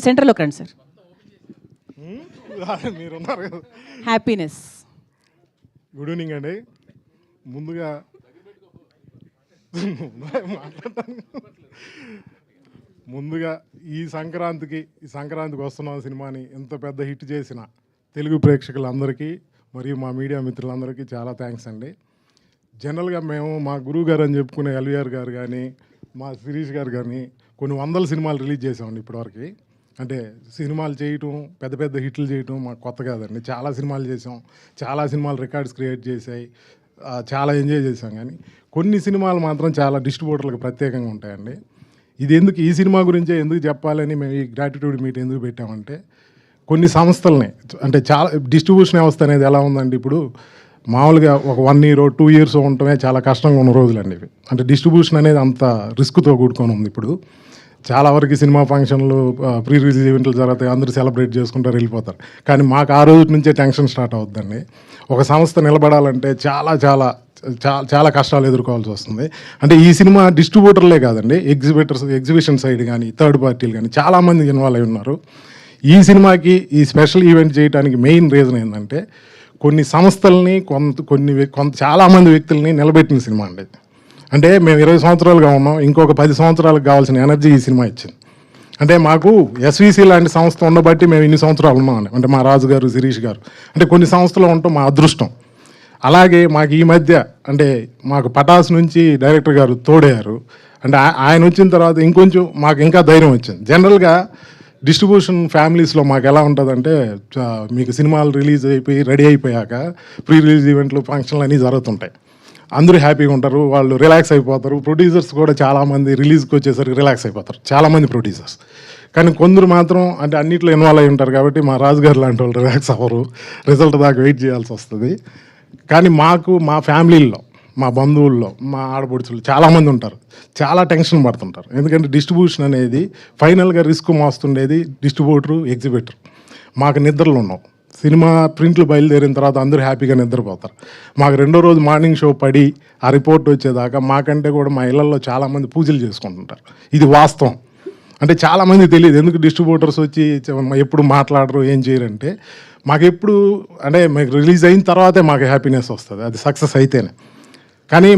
సెంటర్లోకి రండి సార్. మీరున్నారు కదా. హ్యాపీనెస్. గుడ్ ఈవినింగ్ అండి. ముందుగా ఈ సంక్రాంతికి వస్తున్నాం సినిమాని ఇంత పెద్ద హిట్ చేసిన తెలుగు ప్రేక్షకులందరికీ మరియు మా మీడియా మిత్రులందరికీ చాలా థ్యాంక్స్ అండి. జనరల్గా మేము మా గురువు గారు అని చెప్పుకునే ఎల్వీఆర్ గారు కానీ మా శిరీష్ గారు కానీ కొన్ని వందల సినిమాలు రిలీజ్ చేసామండి ఇప్పటివరకు. అంటే సినిమాలు చేయటం పెద్ద పెద్ద హిట్లు చేయటం మాకు కొత్త కాదండి. చాలా సినిమాలు చేసాం, చాలా సినిమాలు రికార్డ్స్ క్రియేట్ చేసాయి, చాలా ఎంజాయ్ చేసాం. కానీ కొన్ని సినిమాలు మాత్రం చాలా డిస్ట్రిబ్యూటర్లకు ప్రత్యేకంగా ఉంటాయండి. ఇది ఎందుకు ఈ సినిమా గురించే ఎందుకు చెప్పాలని మేము ఈ గ్రాటిట్యూడ్ మీట్ ఎందుకు పెట్టామంటే, కొన్ని సంస్థలని అంటే చాలా డిస్ట్రిబ్యూషన్ వ్యవస్థ అనేది ఎలా ఉందండి, ఇప్పుడు మామూలుగా ఒక 1 year 2 years ఉండటమే చాలా కష్టంగా ఉన్న రోజులండి ఇవి. అంటే డిస్ట్రిబ్యూషన్ అనేది అంత రిస్క్తో కూడుకొని ఉంది. ఇప్పుడు చాలా వరకు సినిమా ఫంక్షన్లు, ప్రీ రిలీజ్ ఈవెంట్లు జరుగుతాయి, అందరూ సెలబ్రేట్ చేసుకుంటారు, వెళ్ళిపోతారు. కానీ మాకు ఆ రోజు నుంచే టెన్షన్ స్టార్ట్ అవుతుందండి. ఒక సంస్థ నిలబడాలంటే చాలా చాలా చాలా చాలా కష్టాలు ఎదుర్కోవాల్సి వస్తుంది. అంటే ఈ సినిమా డిస్ట్రిబ్యూటర్లే కాదండి, ఎగ్జిబిషన్ సైడ్ కానీ థర్డ్ పార్టీలు కానీ చాలామంది ఇన్వాల్వ్ అయి ఉన్నారు. ఈ సినిమాకి ఈ స్పెషల్ ఈవెంట్ చేయడానికి మెయిన్ రీజన్ ఏంటంటే, కొన్ని సంస్థల్ని కొంత చాలామంది వ్యక్తుల్ని నిలబెట్టిన సినిమా అండి. అంటే మేము 20 సంవత్సరాలుగా ఉన్నాం, ఇంకొక 10 సంవత్సరాలకు కావాల్సిన ఎనర్జీ ఈ సినిమా ఇచ్చింది. అంటే మాకు ఎస్విసి లాంటి సంస్థ ఉండబట్టి మేము ఇన్ని సంవత్సరాలు ఉన్నామండి. అంటే మా రాజు గారు, శిరీష్ గారు, అంటే కొన్ని సంస్థలు ఉండటం మా అదృష్టం. అలాగే మాకు ఈ మధ్య అంటే మాకు పటాస్ నుంచి డైరెక్టర్ గారు తోడయ్యారు. అంటే ఆయన వచ్చిన తర్వాత ఇంకొంచెం మాకు ఇంకా ధైర్యం వచ్చింది. జనరల్గా డిస్ట్రిబ్యూషన్ ఫ్యామిలీస్లో మాకు ఎలా ఉంటుందంటే, మీకు సినిమాలు రిలీజ్ అయిపోయి రెడీ అయిపోయాక ప్రీ రిలీజ్ ఈవెంట్లు, ఫంక్షన్లు అన్నీ జరుగుతుంటాయి. అందరూ హ్యాపీగా ఉంటారు, వాళ్ళు రిలాక్స్ అయిపోతారు. ప్రొడ్యూసర్స్ కూడా చాలామంది రిలీజ్కి వచ్చేసరికి రిలాక్స్ అయిపోతారు, చాలామంది ప్రొడ్యూసర్స్. కానీ కొందరు మాత్రం అంటే అన్నింటిలో ఇన్వాల్వ్ అయి ఉంటారు కాబట్టి మా రాజుగారు లాంటి వాళ్ళు రిలాక్స్ అవ్వరు, రిజల్ట్ దాకా వెయిట్ చేయాల్సి వస్తుంది. కానీ మాకు మా ఫ్యామిలీల్లో, మా బంధువుల్లో, మా ఆడపడుచులు చాలామంది ఉంటారు, చాలా టెన్షన్ పడుతుంటారు. ఎందుకంటే డిస్ట్రిబ్యూషన్ అనేది ఫైనల్గా రిస్క్ మోస్తుండేది డిస్ట్రిబ్యూటరు, ఎగ్జిబిటర్. మాకు నిద్రలు ఉన్నాం. సినిమా ప్రింట్లు బయలుదేరిన తర్వాత అందరూ హ్యాపీగా నిద్రపోతారు. మాకు రెండో రోజు మార్నింగ్ షో పడి ఆ రిపోర్ట్ వచ్చేదాకా మాకంటే కూడా మా ఇళ్లలో చాలామంది పూజలు చేసుకుంటుంటారు. ఇది వాస్తవం. అంటే చాలామంది తెలియదు ఎందుకు డిస్ట్రిబ్యూటర్స్ వచ్చి ఎప్పుడు మాట్లాడరు, ఏం చేయరంటే, మాకు ఎప్పుడు అంటే మీకు రిలీజ్ అయిన తర్వాతే మాకు హ్యాపీనెస్ వస్తుంది, అది సక్సెస్ అయితేనే. కానీ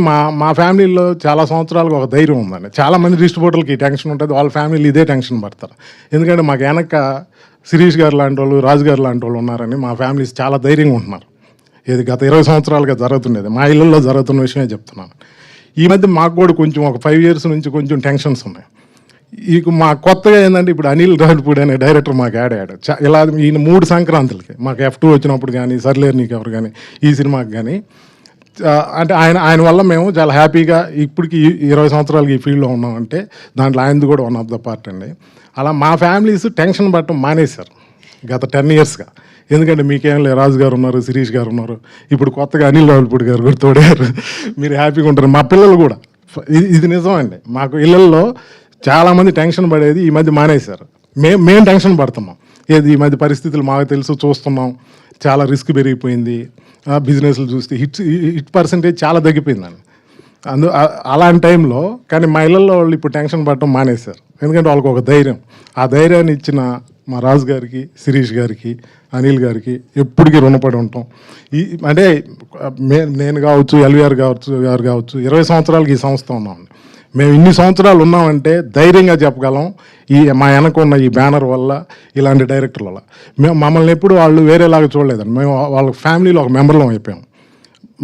మా ఫ్యామిలీలో చాలా సంవత్సరాలకు ఒక ధైర్యం ఉందండి. చాలామంది డిస్ట్రిబ్యూటర్లకి టెన్షన్ ఉంటుంది, వాళ్ళ ఫ్యామిలీలు ఇదే టెన్షన్ పడతారు. ఎందుకంటే మాకు వెనక శిరీష్ గారు లాంటి వాళ్ళు, రాజు గారు లాంటి వాళ్ళు ఉన్నారని మా ఫ్యామిలీస్ చాలా ధైర్యంగా ఉంటున్నారు. ఇది గత 20 సంవత్సరాలుగా జరుగుతుండేది, మా ఇళ్ళల్లో జరుగుతున్న విషయమే చెప్తున్నాను. ఈ మధ్య మాకు కూడా కొంచెం ఒక 5 years నుంచి కొంచెం టెన్షన్స్ ఉన్నాయి. మా కొత్తగా ఏంటంటే, ఇప్పుడు అనిల్ రావిపూడి అనే డైరెక్టర్ మాకు యాడ్ అయ్యాడు. ఇలా ఈయన 3 సంక్రాంతులకి మాకు F2 వచ్చినప్పుడు కానీ, సర్లేరు నీకు ఎవరు కానీ, ఈ సినిమాకి కానీ, అంటే ఆయన వల్ల మేము చాలా హ్యాపీగా ఇప్పటికి 20 సంవత్సరాలకి ఈ ఫీల్డ్లో ఉన్నామంటే దాంట్లో ఆయనది కూడా వన్ ఆఫ్ ద పార్ట్ అండి. అలా మా ఫ్యామిలీస్ టెన్షన్ పట్టడం మానేశారు గత 10 yearsగా. ఎందుకంటే మీకేం లేదు, రాజు గారు ఉన్నారు, శిరీష్ గారు ఉన్నారు, ఇప్పుడు కొత్తగా అనిల్ రావిపూడి గారు కూడా తోడారు, మీరు హ్యాపీగా ఉంటారు. మా పిల్లలు కూడా, ఇది నిజం అండి. మాకు ఇళ్ళల్లో చాలామంది టెన్షన్ పడేది ఈ మధ్య మానేశారు. మేము టెన్షన్ పడుతున్నాం. ఈ మధ్య పరిస్థితులు మాకు తెలుసు, చూస్తున్నాం, చాలా రిస్క్ పెరిగిపోయింది. బిజినెస్లు చూస్తే హిట్ పర్సెంటేజ్ చాలా తగ్గిపోయిందండి. అలాంటి టైంలో కానీ మా ఇళ్ళల్లో వాళ్ళు ఇప్పుడు టెన్షన్ పడటం మానేశారు. ఎందుకంటే వాళ్ళకి ఒక ధైర్యం, ఆ ధైర్యాన్ని ఇచ్చిన మా రాజు గారికి, శిరీష్ గారికి, అనిల్ గారికి ఎప్పటికీ రుణపడి ఉంటాం. అంటే నేను కావచ్చు, ఎల్వీఆర్ గారు కావచ్చు, 20 సంవత్సరాలకి ఈ సంస్థ ఉన్నామండి. మేము ఇన్ని సంవత్సరాలు ఉన్నామంటే ధైర్యంగా చెప్పగలం, మా వెనక ఉన్న ఈ బ్యానర్ వల్ల, ఇలాంటి డైరెక్టర్ల వల్ల. మమ్మల్ని ఎప్పుడు వాళ్ళు వేరేలాగా చూడలేదండి. మేము వాళ్ళ ఫ్యామిలీలో ఒక మెంబర్లో అయిపోయాం.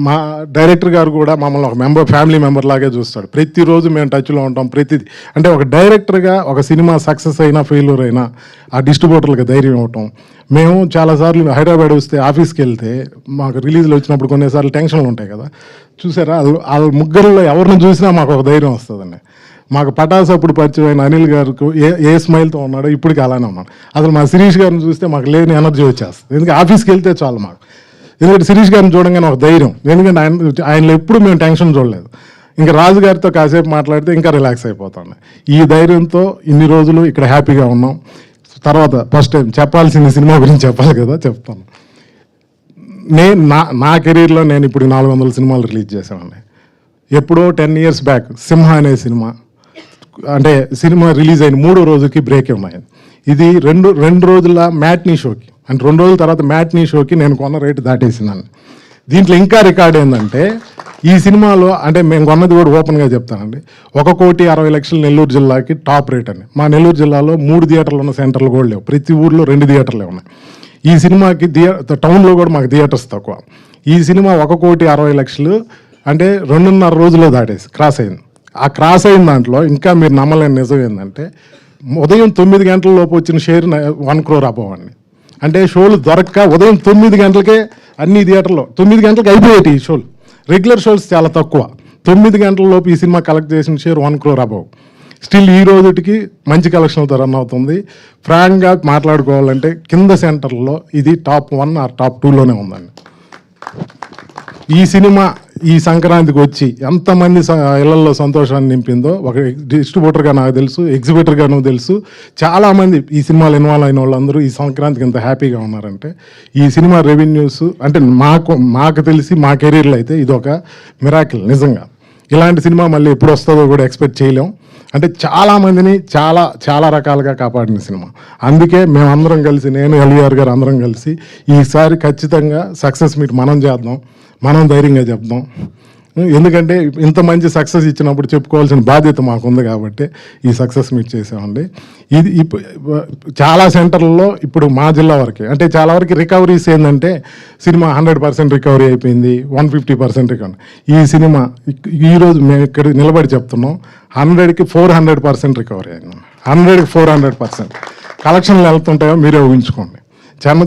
మా డైరెక్టర్ గారు కూడా మమ్మల్ని ఒక ఫ్యామిలీ మెంబర్ లాగే చూస్తాడు. ప్రతిరోజు మేము టచ్లో ఉంటాం. ప్రతిదీ అంటే ఒక డైరెక్టర్గా ఒక సినిమా సక్సెస్ అయినా ఫెయిల్యూర్ అయినా ఆ డిస్ట్రిబ్యూటర్లకు ధైర్యం ఇవ్వటం. మేము చాలాసార్లు హైదరాబాద్ వస్తే ఆఫీస్కి వెళ్తే మాకు రిలీజ్లు వచ్చినప్పుడు కొన్నిసార్లు టెన్షన్లు ఉంటాయి కదా, చూసారా, వాళ్ళ ముగ్గురులో ఎవరిని చూసినా మాకు ఒక ధైర్యం వస్తుందండి. మాకు పటాస్ అప్పుడు పరిచయమైన అనిల్ గారికి ఏ స్మైల్తో ఉన్నాడో ఇప్పటికీ అలానే ఉన్నాడు. అసలు మా శిరీష్ గారిని చూస్తే మాకు లేని ఎనర్జీ వచ్చేస్తుంది. ఎందుకంటే ఆఫీస్కి వెళ్తే చాలు మాకు. ఎందుకంటే శిరీష్ గారిని చూడంగానే ఒక ధైర్యం, ఎందుకంటే ఆయనలో ఎప్పుడు మేము టెన్షన్ చూడలేదు. ఇంకా రాజు గారితో కాసేపు మాట్లాడితే ఇంకా రిలాక్స్ అయిపోతాను. ఈ ధైర్యంతో ఇన్ని రోజులు ఇక్కడ హ్యాపీగా ఉన్నాం. తర్వాత ఫస్ట్ టైం చెప్పాల్సిన సినిమా గురించి చెప్పాలి కదా, చెప్తాను. నా కెరీర్లో నేను ఇప్పుడు 400 సినిమాలు రిలీజ్ చేశానండి. ఎప్పుడో 10 years బ్యాక్ సింహ అనే సినిమా, అంటే సినిమా రిలీజ్ అయిన 3వ రోజుకి బ్రేక్ ఉన్నాయి. ఇది రెండు రోజుల మ్యాట్నీ షోకి, అంటే 2 రోజుల తర్వాత మ్యాట్నీ షోకి నేను కొన్న రేటు దాటేసిందండి. దీంట్లో ఇంకా రికార్డ్ ఏంటంటే ఈ సినిమాలో, అంటే మేము కొన్నది కూడా ఓపెన్గా చెప్తానండి, 1,60,00,000 నెల్లూరు జిల్లాకి టాప్ రేట్ అండి. మా నెల్లూరు జిల్లాలో 3 థియేటర్లు ఉన్న సెంటర్లు కూడా లేవు, ప్రతి ఊర్లో 2 థియేటర్లే ఉన్నాయి. ఈ సినిమాకి టౌన్లో కూడా మాకు థియేటర్స్ తక్కువ. ఈ సినిమా 1,60,00,000 అంటే 2.5 రోజుల్లో దాటేసి క్రాస్ అయింది. ఆ క్రాస్ అయిన దాంట్లో ఇంకా మీరు నమ్మలేని నిజం ఏంటంటే ఉదయం 9 గంటల లోపు వచ్చిన షేర్ 1 crore అబవ్ అండి. అంటే షోలు దొరక్క ఉదయం 9 గంటలకే అన్ని థియేటర్లో 9 గంటలకు అయిపోయాయి ఈ షోలు. రెగ్యులర్ షోస్ చాలా తక్కువ. 9 గంటల లోపు ఈ సినిమా కలెక్ట్ చేసిన షేర్ 1 crore అబవ్. స్టిల్ ఈ రోజుకి మంచి కలెక్షన్లతో రన్ అవుతుంది. ఫ్రాంక్గా మాట్లాడుకోవాలంటే కింద సెంటర్లో ఇది టాప్ 1 ఆర్ టాప్ 2లోనే ఉందండి. ఈ సినిమా ఈ సంక్రాంతికి వచ్చి ఎంతమంది ఇళ్లలో సంతోషాన్ని నింపిందో ఒక డిస్ట్రిబ్యూటర్గా నాకు తెలుసు, ఎగ్జిబిటర్గాను తెలుసు. చాలామంది ఈ సినిమాలో ఇన్వాల్వ్ అయిన వాళ్ళందరూ ఈ సంక్రాంతికి ఎంత హ్యాపీగా ఉన్నారంటే ఈ సినిమా రెవెన్యూస్ అంటే మాకు తెలిసి మా కెరీర్లో అయితే ఇది ఒక మిరాకిల్ నిజంగా. ఇలాంటి సినిమా మళ్ళీ ఎప్పుడు వస్తుందో కూడా ఎక్స్పెక్ట్ చేయలేం. అంటే చాలామందిని చాలా రకాలుగా కాపాడిన సినిమా. అందుకే మేమందరం కలిసి, నేను ఎల్ఈఆర్ గారు అందరం కలిసి ఈసారి ఖచ్చితంగా సక్సెస్ మీట్ మనం చేద్దాం, మనం ధైర్యంగా చెప్దాం. ఎందుకంటే ఇంత మంచి సక్సెస్ ఇచ్చినప్పుడు చెప్పుకోవాల్సిన బాధ్యత మాకుంది కాబట్టి ఈ సక్సెస్ మీట్ చేసామండి. ఇది చాలా సెంటర్లలో ఇప్పుడు మా జిల్లా వరకే, అంటే చాలా వరకు రికవరీస్ ఏంటంటే సినిమా 100% రికవరీ అయిపోయింది, 150% రికవరీ. ఈ సినిమా ఈరోజు మేము ఇక్కడ నిలబడి చెప్తున్నాం 100కి 400% రికవరీ అయింది. 100కి 400% కలెక్షన్లు వెళ్తుంటాయో మీరే ఊహించుకోండి.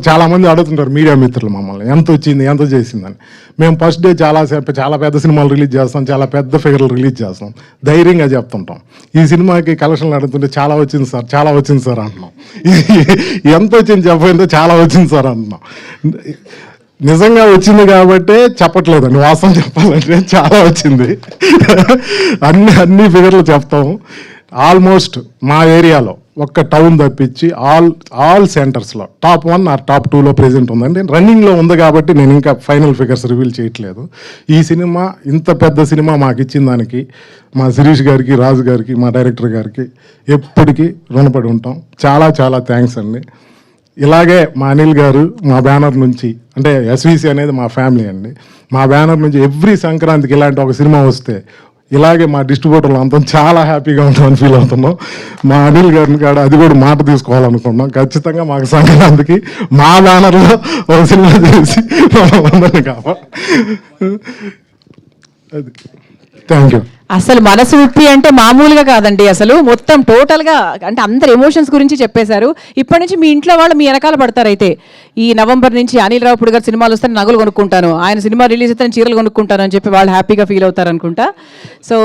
చాలామంది అడుగుతుంటారు మీడియా మిత్రులు మమ్మల్ని ఎంత వచ్చింది, ఎంత చేసిందని. మేము ఫస్ట్ డే చాలా పెద్ద సినిమాలు రిలీజ్ చేస్తాం, చాలా పెద్ద ఫిగర్లు రిలీజ్ చేస్తాం, ధైర్యంగా చెప్తుంటాం. ఈ సినిమాకి కలెక్షన్లు అడుగుతుంటే చాలా వచ్చింది సార్ అంటున్నాం. ఎంత వచ్చింది చెప్పంటే చాలా వచ్చింది సార్ అంటున్నాం. నిజంగా వచ్చింది కాబట్టే చెప్పట్లేదండి, వాస్తవం చెప్పాలంటే చాలా వచ్చింది. అన్ని ఫిగర్లు చెప్తాము. ఆల్మోస్ట్ మా ఏరియాలో ఒక్క టౌన్ తప్పించి ఆల్ సెంటర్స్లో టాప్ 1 ఆర్ టాప్ 2లో ప్రెజెంట్ ఉందండి. రన్నింగ్లో ఉంది కాబట్టి నేను ఇంకా ఫైనల్ ఫిగర్స్ రివీల్ చేయట్లేదు. ఈ సినిమా ఇంత పెద్ద సినిమా మాకు ఇచ్చిన దానికి మా శిరీష్ గారికి, రాజు గారికి, మా డైరెక్టర్ గారికి ఎప్పటికీ రుణపడి ఉంటాం. చాలా థ్యాంక్స్ అండి. ఇలాగే మా అనిల్ గారు మా బ్యానర్ నుంచి, అంటే ఎస్విసి అనేది మా ఫ్యామిలీ అండి, మా బ్యానర్ నుంచి ఎవ్రీ సంక్రాంతికి ఇలాంటి ఒక సినిమా వస్తే ఇలాగే మా డిస్ట్రిబ్యూటర్లు అంతా చాలా హ్యాపీగా ఉంటామని ఫీల్ అవుతున్నాం. మా అనిల్ గారిని కాడ అది కూడా మాట తీసుకోవాలనుకున్నాం. ఖచ్చితంగా మాకు సంక్రాంతికి మా బ్యానర్లో ఒక సినిమా చేసి అందరినీ కావాలి. అది థ్యాంక్ యూ. అసలు మనసు ఉప్పి అంటే మామూలుగా కాదండి, అసలు మొత్తం టోటల్గా అంటే అందరు ఎమోషన్స్ గురించి చెప్పేశారు. ఇప్పటి నుంచి మీ ఇంట్లో వాళ్ళు మీ వెనకాల పడతారు. అయితే ఈ నవంబర్ నుంచి అనిల్ రావుపూడి గారు సినిమాలు వస్తే నగలు కొనుక్కుంటాను, ఆయన సినిమా రిలీజ్ అయితే చీరలు కొనుక్కుంటాను అని చెప్పి వాళ్ళు హ్యాపీగా ఫీల్ అవుతారు అనుకుంటా. సో